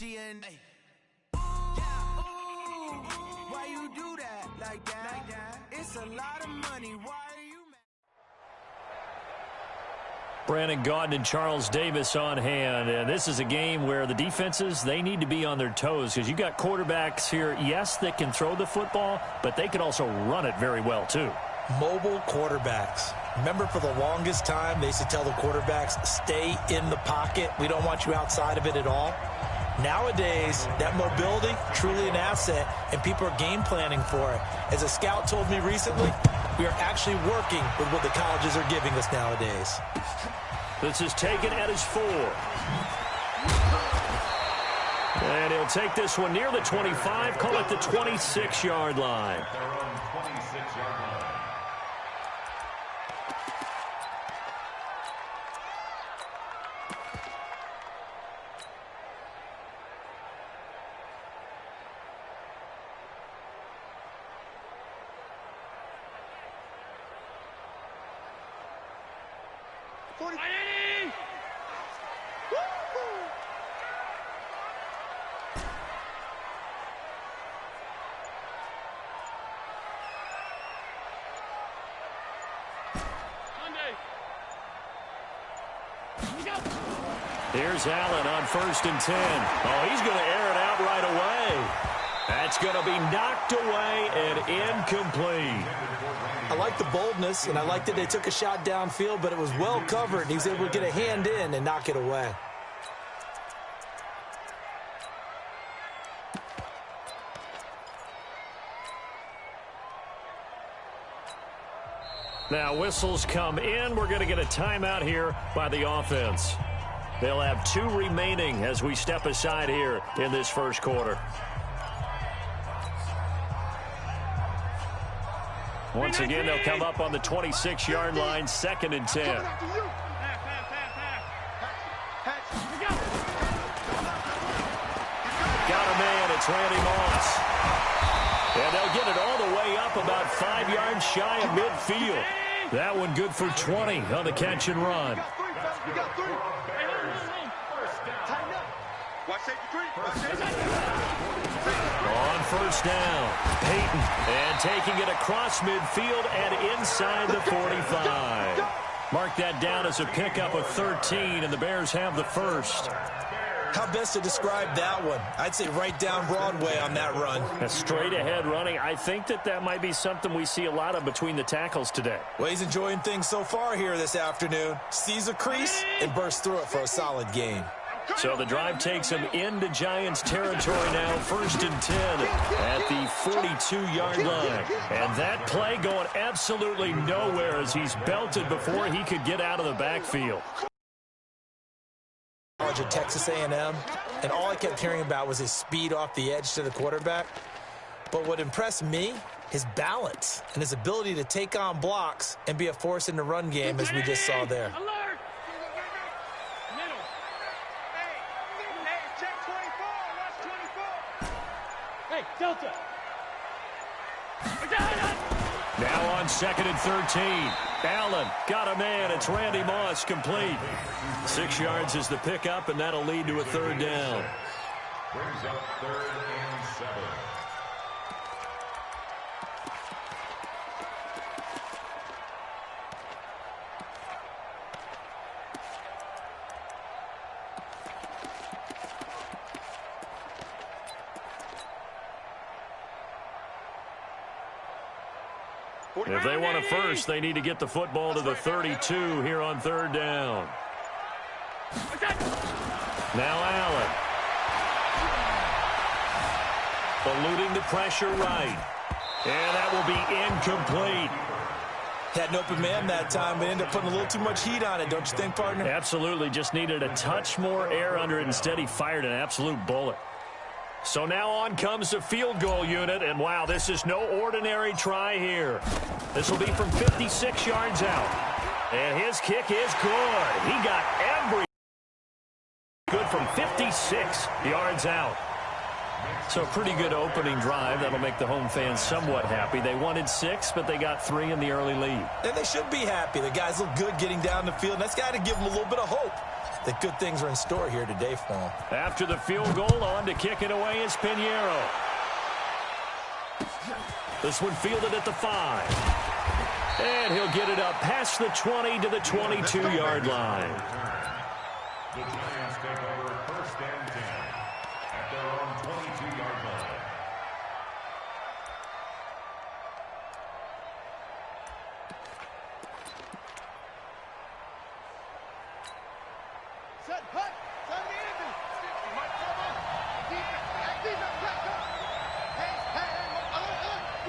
Gucci and why you do that like that? It's a lot of money. Why are you mad? Brandon Gaudin and Charles Davis on hand. And this is a game where the defenses, they need to be on their toes because you've got quarterbacks here, yes, that can throw the football, but they can also run it very well, too. Mobile quarterbacks. Remember, for the longest time, they used to tell the quarterbacks, stay in the pocket. We don't want you outside of it at all. Nowadays, that mobility, truly an asset, and people are game planning for it. As a scout told me recently, we are actually working with what the colleges are giving us nowadays. This is taken at his 4. And he'll take this one near the 25, call it the 26-yard line. Here's Allen on 1st and 10. Oh, he's going to air it out right away. That's going to be knocked away and incomplete. I like the boldness, and I like that they took a shot downfield, but it was well covered, and he was able to get a hand in and knock it away. Now whistles come in. We're going to get a timeout here by the offense. They'll have 2 remaining as we step aside here in this first quarter. Once again, they'll come up on the 26-yard line, 2nd and 10. Got a man. It's Randy Moss. And they'll get it all the way up about 5 yards shy of midfield. That one good for 20 on the catch and run. On 1st down, Peyton, and taking it across midfield and inside the 45. Mark that down as a pickup of 13, and the Bears have the first. How best to describe that one? I'd say right down Broadway on that run. A straight-ahead running. I think that might be something we see a lot of between the tackles today. Well, he's enjoying things so far here this afternoon. Sees a crease and bursts through it for a solid gain. So the drive takes him into Giants territory now, 1st and 10 at the 42-yard line. And that play going absolutely nowhere as he's belted before he could get out of the backfield. College at Texas A&M, and all I kept hearing about was his speed off the edge to the quarterback. But what impressed me, his balance and his ability to take on blocks and be a force in the run game, as we just saw there. Delta. Now on 2nd and 13. Allen got a man. It's Randy Moss, complete. 6 yards is the pickup, and that'll lead to a 3rd down. Brings up 3rd and 7. If they want a first, they need to get the football to the 32 here on 3rd down. Now Allen. Eluding the pressure right. And that will be incomplete. Had an open man that time, but ended up putting a little too much heat on it, don't you think, partner? Absolutely. Just needed a touch more air under it. Instead, he fired an absolute bullet. So now on comes the field goal unit, and wow, this is no ordinary try here. This will be from 56 yards out. And his kick is good. He got every good from 56 yards out. So a pretty good opening drive. That'll make the home fans somewhat happy. They wanted 6, but they got 3 in the early lead. And they should be happy. The guys look good getting down the field, and that's got to give them a little bit of hope. that good things are in store here today for him. After the field goal, on to kick it away is Pinheiro. This one fielded at the 5. And he'll get it up past the 20 to the 22-yard line. The Giants take over 1st and 10 at their own 22-yard line. Set, hut, set the enemy. Mike, come on.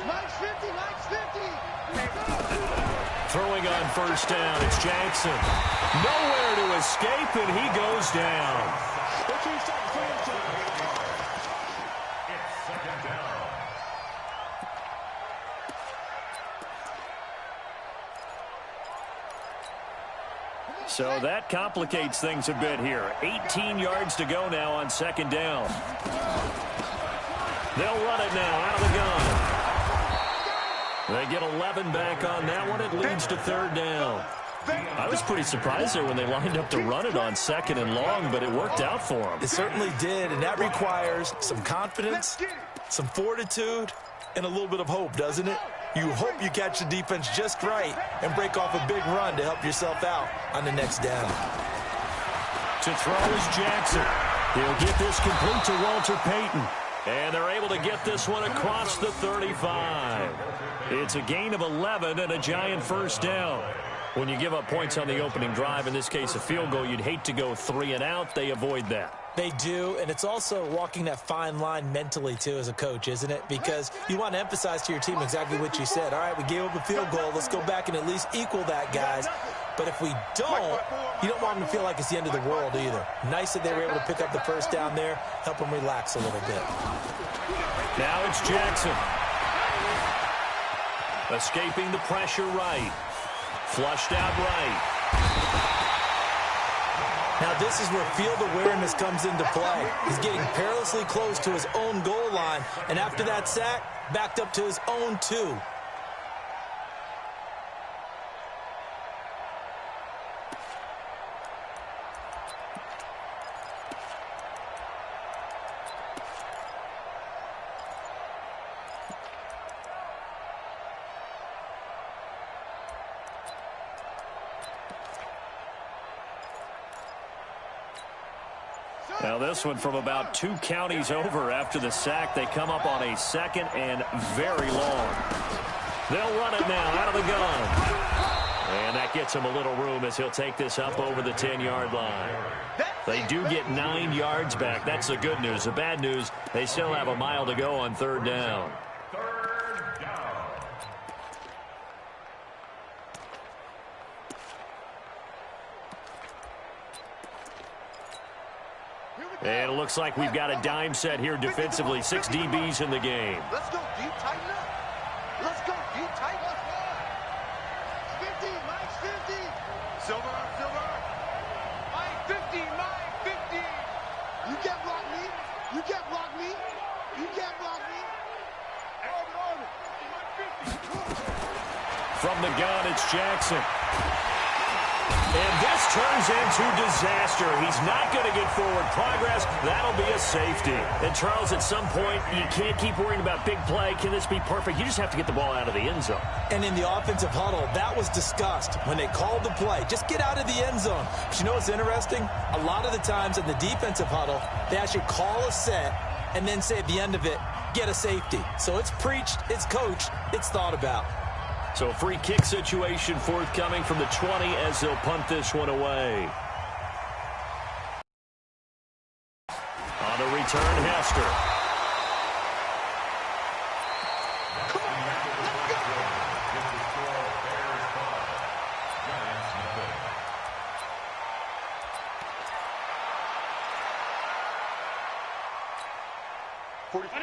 Mike's 50, Mike's 50. Throwing on 1st down, it's Jackson. Nowhere to escape, and he goes down. It's 2nd down. So that complicates things a bit here. 18 yards to go now on 2nd down. They'll run it now out of the gun. They get 11 back on that one. It leads to 3rd down. I was pretty surprised there when they lined up to run it on 2nd and long, but it worked out for them. It certainly did, and that requires some confidence, some fortitude, and a little bit of hope, doesn't it? You hope you catch the defense just right and break off a big run to help yourself out on the next down. To throw is Jackson. He'll get this complete to Walter Payton. And they're able to get this one across the 35. It's a gain of 11 and a Giant 1st down. When you give up points on the opening drive, in this case a field goal, you'd hate to go 3 and out. They avoid that. They do, and it's also walking that fine line mentally, too, as a coach, isn't it? Because you want to emphasize to your team exactly what you said. All right, we gave up a field goal. Let's go back and at least equal that, guys. But if we don't, you don't want them to feel like it's the end of the world either. Nice that they were able to pick up the 1st down there, help them relax a little bit. Now it's Jackson. Escaping the pressure right. Flushed out right. Now this is where field awareness comes into play. He's getting perilously close to his own goal line, and after that sack, backed up to his own 2. Now this one from about 2 counties over after the sack. They come up on a 2nd and very long. They'll run it now out of the gun. And that gets him a little room as he'll take this up over the 10-yard line. They do get 9 yards back. That's the good news. The bad news, they still have a mile to go on 3rd down. And it looks like we've got a dime set here defensively. 6 DBs in the game. Let's go deep, tighten up. Let's go deep, tighten up. 50, Mike's 50. Silver, silver. Mike 50, Mike 50. You can't block me. You can't block me. You can't block me. From the gun, it's Jackson. And this turns into disaster. He's not going to get forward progress. That'll be a safety. And, Charles, at some point, you can't keep worrying about big play. Can this be perfect? You just have to get the ball out of the end zone. And in the offensive huddle, that was discussed when they called the play. Just get out of the end zone. But you know what's interesting? A lot of the times in the defensive huddle, they actually call a set and then say at the end of it, get a safety. So it's preached, it's coached, it's thought about. So a free kick situation forthcoming from the 20 as they'll punt this one away. On the return, Hester.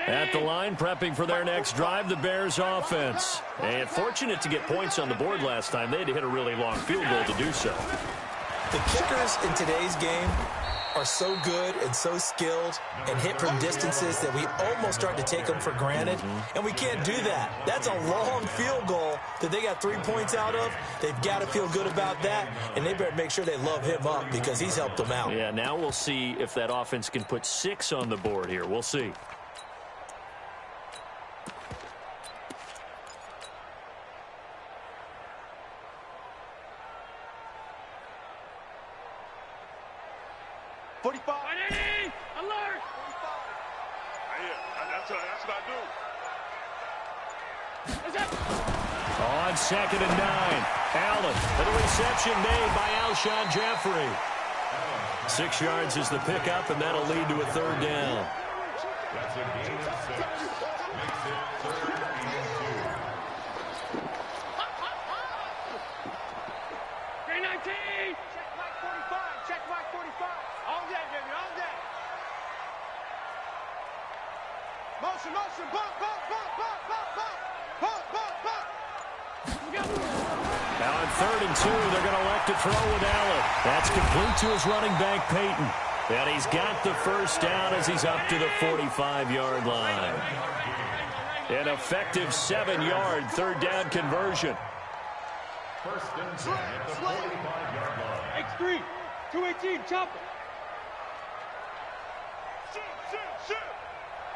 At the line, prepping for their next drive, the Bears offense. And fortunate to get points on the board last time. They had to hit a really long field goal to do so. The kickers in today's game are so good and so skilled and hit from distances that we almost start to take them for granted, and we can't do that. That's a long field goal that they got 3 points out of. They've got to feel good about that, and they better make sure they love him up because he's helped them out. Yeah, now we'll see if that offense can put 6 on the board here. We'll see. Alert! That's what I do. On 2nd and 9, Allen. And a reception made by Alshon Jeffrey. 6 yards is the pickup, and that'll lead to a 3rd down. That's a gain of 6. Makes it 3rd and 2. 319! Check Mike 45. Check Mike 45. All day, baby, all day. Motion, motion, bump, bump, bump, bump, bump, bump, bump, bump, bump. Now on 3rd and 2, they're going to elect to throw with Allen. That's complete to his running back, Peyton. And he's got the 1st down as he's up to the 45-yard line. An effective 7-yard 3rd down conversion. 1st and 10 at the 45-yard line. X3, 218, chopper. Shoot.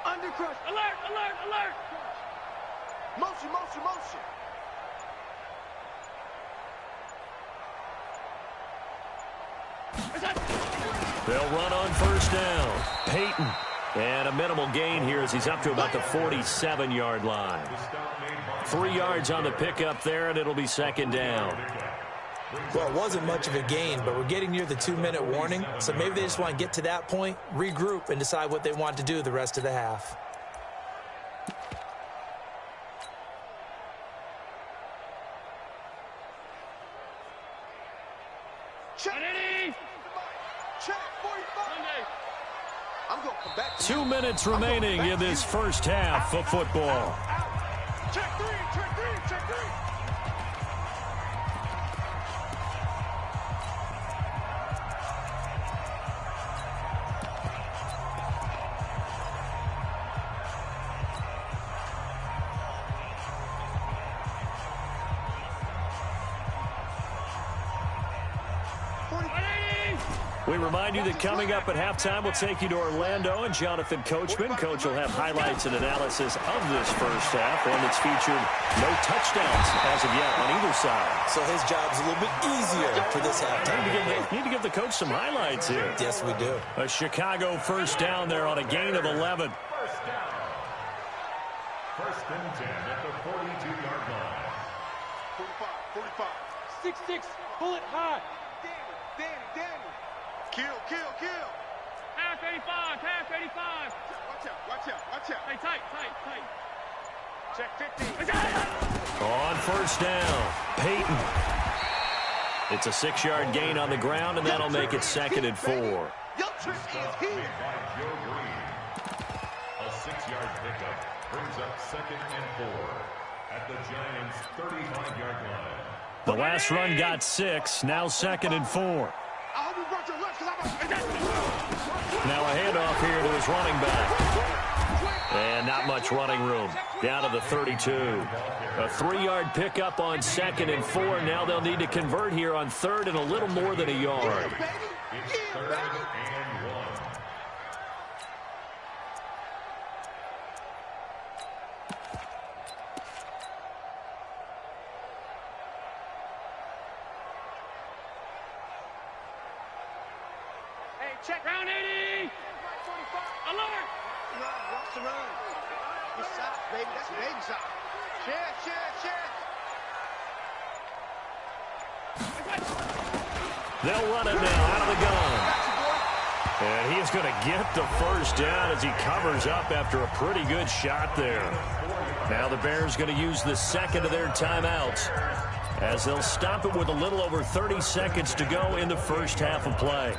Under crush. Alert. Motion. They'll run on 1st down. Peyton. And a minimal gain here as he's up to about the 47-yard line. 3 yards on the pickup there, and it'll be 2nd down. Well, it wasn't much of a gain, but we're getting near the 2-minute warning, so maybe they just want to get to that point, regroup, and decide what they want to do the rest of the half. Check 45. I'm going to come back. 2 minutes remaining in this first half of football. Check three. We remind you that coming up at halftime, we'll take you to Orlando and Jonathan Coachman. Coach will have highlights and analysis of this first half, one that's featured no touchdowns as of yet on either side. So his job's a little bit easier for this halftime. Need to give the coach some highlights here. Yes, we do. A Chicago 1st down there on a gain of 11. 1st down. 1st and 10 at the 42-yard line. 45. 6-6. Pull it high. Danny. Kill. Half 85. Watch out. Hey, tight. Check 15. On 1st down, Peyton. It's a 6-yard gain on the ground, and that'll make it 2nd and 4. Your trick is here. Made by Joe Green. A 6-yard pickup brings up 2nd and 4 at the Giants' 35-yard line. The last run got 6, now 2nd and 4. I hope you brought your left because Now a handoff here to his running back. And not much running room. Down to the 32. A 3-yard pickup on 2nd and 4. Now they'll need to convert here on 3rd and a little more than a yard. It's 3rd and 1. check. Round 80. Alert. Watch the run. Good shot, baby. That's a baby shot. Share. They'll run it now out of the gun. And he is going to get the first down as he covers up after a pretty good shot there. Now the Bears going to use the second of their timeouts as they'll stop it with a little over 30 seconds to go in the first half of play.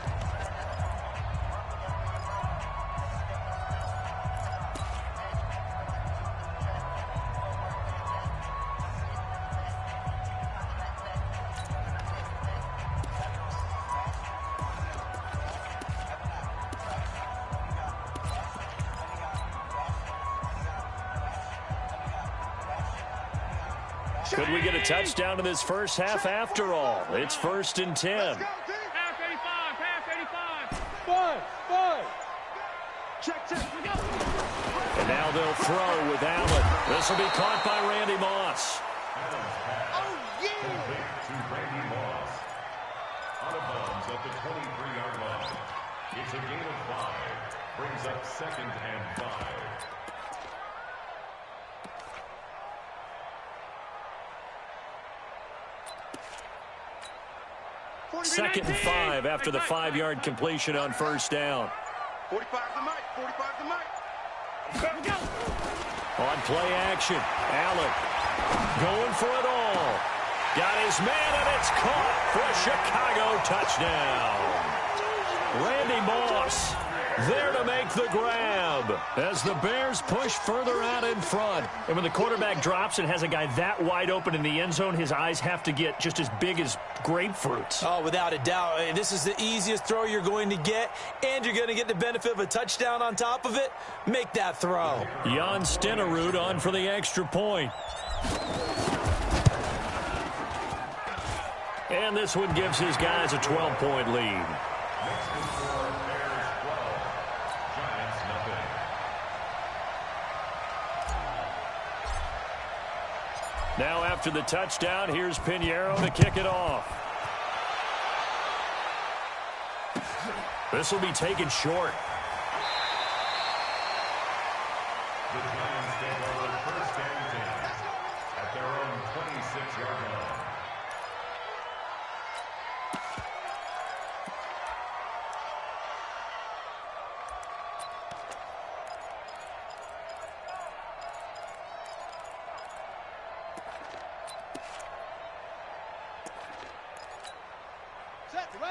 Could we get a touchdown in this first half after all? It's 1st and 10. Half 85, half 85. Five. Check. And now they'll throw with Allen. This will be caught by Randy Moss. To Randy Moss. Out of bounds at the 23-yard line. It's a gain of 5. Brings up 2nd and 5. Second and 5 after the 5-yard completion on first down. 45 to Mike. On play action, Allen going for it all. Got his man, and it's caught for a Chicago touchdown. Randy Moss there to make the grab as the Bears push further out in front. And when the quarterback drops and has a guy that wide open in the end zone, his eyes have to get just as big as grapefruits. Oh, without a doubt. This is the easiest throw you're going to get, and you're going to get the benefit of a touchdown on top of it. Make that throw. Jan Stenerud on for the extra point. And this one gives his guys a 12-point lead. Now after the touchdown, here's Pinheiro to kick it off. This will be taken short. The Giants take over 1st and 10 at their own 26-yard line.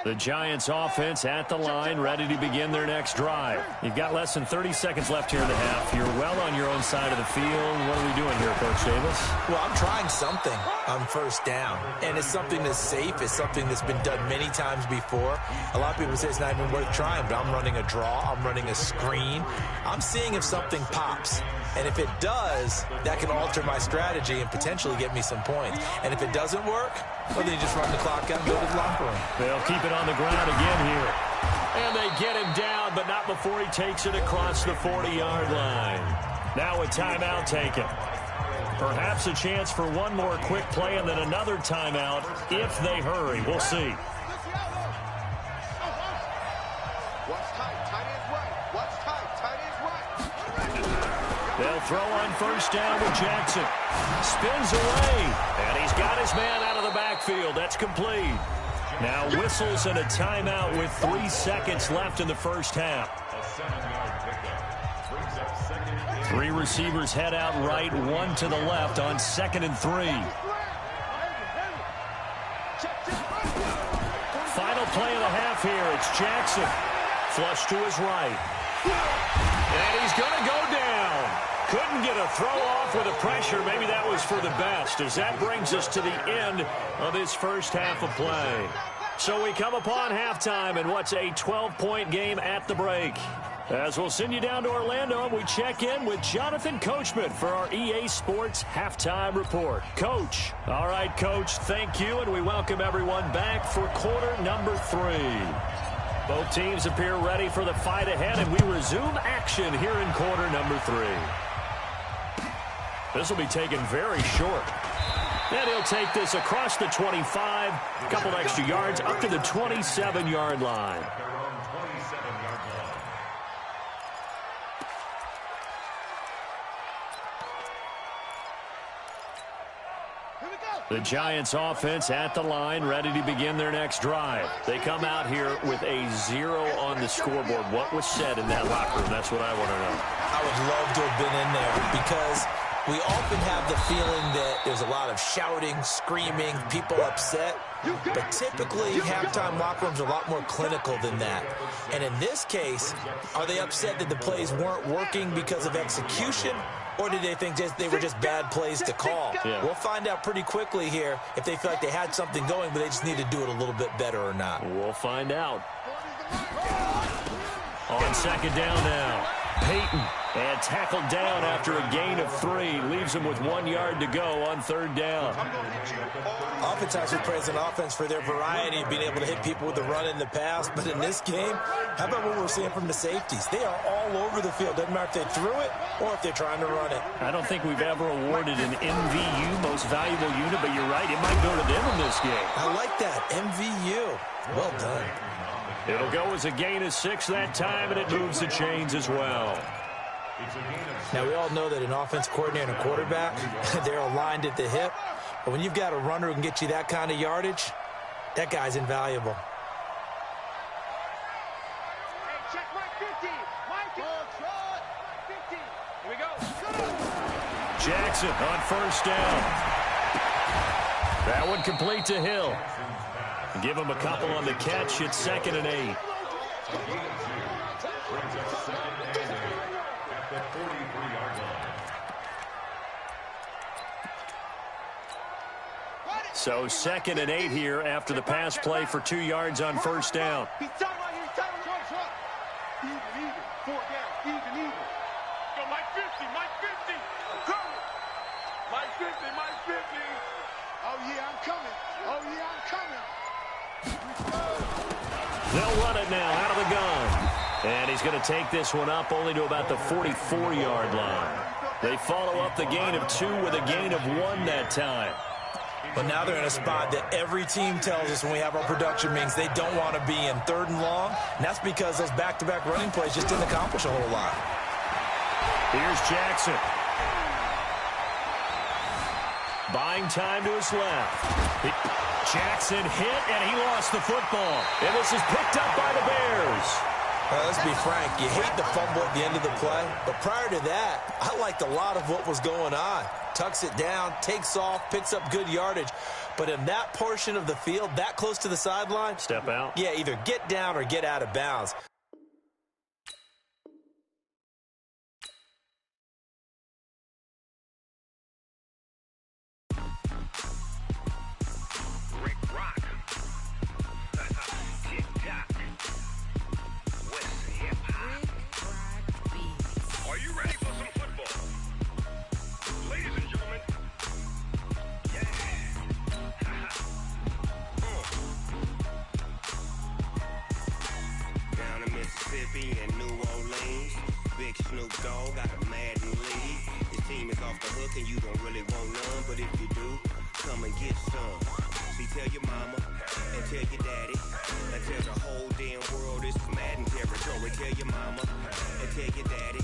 The Giants offense at the line, ready to begin their next drive. You've got less than 30 seconds left here in the half. You're well on your own side of the field. What are we doing here, Coach Davis? Well, I'm trying something on first down, and it's something that's safe. It's something that's been done many times before. A lot of people say it's not even worth trying, but I'm running a draw. I'm running a screen. I'm seeing if something pops. And if it does, that can alter my strategy and potentially get me some points. And if it doesn't work, well, then you just run the clock out and go to the locker room. They'll keep it on the ground again here. And they get him down, but not before he takes it across the 40-yard line. Now a timeout taken. Perhaps a chance for one more quick play and then another timeout if they hurry. We'll see. They'll throw on first down with Jackson. Spins away, and he's got his man out of the backfield. That's complete. Now whistles and a timeout with 3 seconds left in the first half. A 7-yard pickup brings up 2nd and 3 receivers head out right, 1 to the left on 2nd and 3. Final play of the half here. It's Jackson. Flush to his right. And he's going to go down. Couldn't get a throw off with the pressure. Maybe that was for the best, as that brings us to the end of this first half of play. So we come upon halftime in what's a 12-point game at the break. As we'll send you down to Orlando, and we check in with Jonathan Coachman for our EA Sports Halftime Report. Coach. All right, Coach, thank you, and we welcome everyone back for quarter number 3. Both teams appear ready for the fight ahead, and we resume action here in quarter number 3. This will be taken very short. And he'll take this across the 25, a couple extra yards, up to the 27-yard line. The Giants offense at the line, ready to begin their next drive. They come out here with a 0 on the scoreboard. What was said in that locker room? That's what I want to know. I would love to have been in there because we often have the feeling that there's a lot of shouting, screaming, people upset. But typically, halftime locker rooms are a lot more clinical than that. And in this case, are they upset that the plays weren't working because of execution? Or did they think they were just bad plays to call? Yeah. We'll find out pretty quickly here if they feel like they had something going, but they just need to do it a little bit better or not. We'll find out. On second down now, Peyton. And tackled down after a gain of 3. Leaves him with 1 yard to go on 3rd down. Offense actually praised an offense for their variety of being able to hit people with the run in the pass. But in this game, how about what we're seeing from the safeties? They are all over the field. Doesn't matter if they threw it or if they're trying to run it. I don't think we've ever awarded an MVU, most valuable unit, but you're right. It might go to them in this game. I like that. MVU. Well done. It'll go as a gain of 6 that time, and it moves the chains as well. Now, we all know that an offense coordinator and a quarterback, they're aligned at the hip. But when you've got a runner who can get you that kind of yardage, that guy's invaluable. Hey, check Mike 50. Mike, 50. Here we go. Jackson on 1st down. That one complete to Hill. Give him a couple on the catch. It's 2nd and 8. So 2nd and 8 here after the pass play for 2 yards on 1st down. He's tight right here. He's tight. Even. 4 down. Even. Go Mike 50. Mike 50. I'm coming. Mike 50. Mike 50. Oh, yeah, I'm coming. Oh, yeah, I'm coming. They'll run it now out of the gun. And he's going to take this one up only to about the 44-yard line. They follow up the gain of 2 with a gain of 1 that time. But now they're in a spot that every team tells us when we have our production meetings they don't want to be in, 3rd and long. And that's because those back-to-back running plays just didn't accomplish a whole lot. Here's Jackson. Buying time to his left. Jackson hit, and he lost the football. And this is picked up by the Bears. Let's be frank, you hate the fumble at the end of the play. But prior to that, I liked a lot of what was going on. Tucks it down, takes off, picks up good yardage. But in that portion of the field, that close to the sideline, step out. Yeah, either get down or get out of bounds. And New Orleans, big Snoop Dogg got a Madden lead. His team is off the hook and you don't really want none, but if you do, come and get some. See, tell your mama and tell your daddy and tell the whole damn world it's Madden territory. Tell your mama and tell your daddy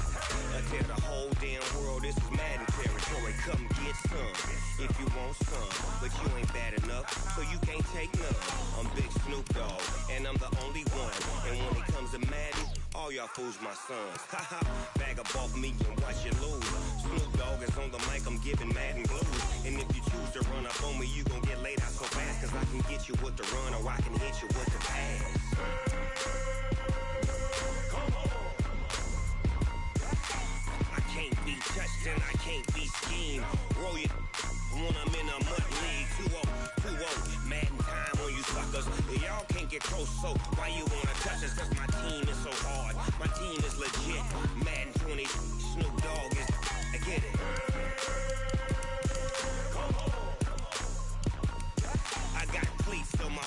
and tell the whole damn world this is Madden territory. Come get some if you want some, but you ain't bad enough, so you can't take none. I'm Big Snoop Dogg and I'm the only one, and when it comes to Madden, all y'all fools my sons. Haha, bag up off me and watch you lose. Snoop Dogg is on the mic, I'm giving Madden blues. And if you choose to run up on me, you gon' get laid out so fast, cause I can get you with the run or I can hit you with the pass. Come on. I can't be touched and I can't be schemed. Roll you when I'm in a mud league. 2-0, Madden time on you suckers. Y'all can't get close, so why you wanna touch us? Cause my team is so hard. My team is legit. Madden 20, Snoop Dogg is. I get it. Come on. I got cleats on my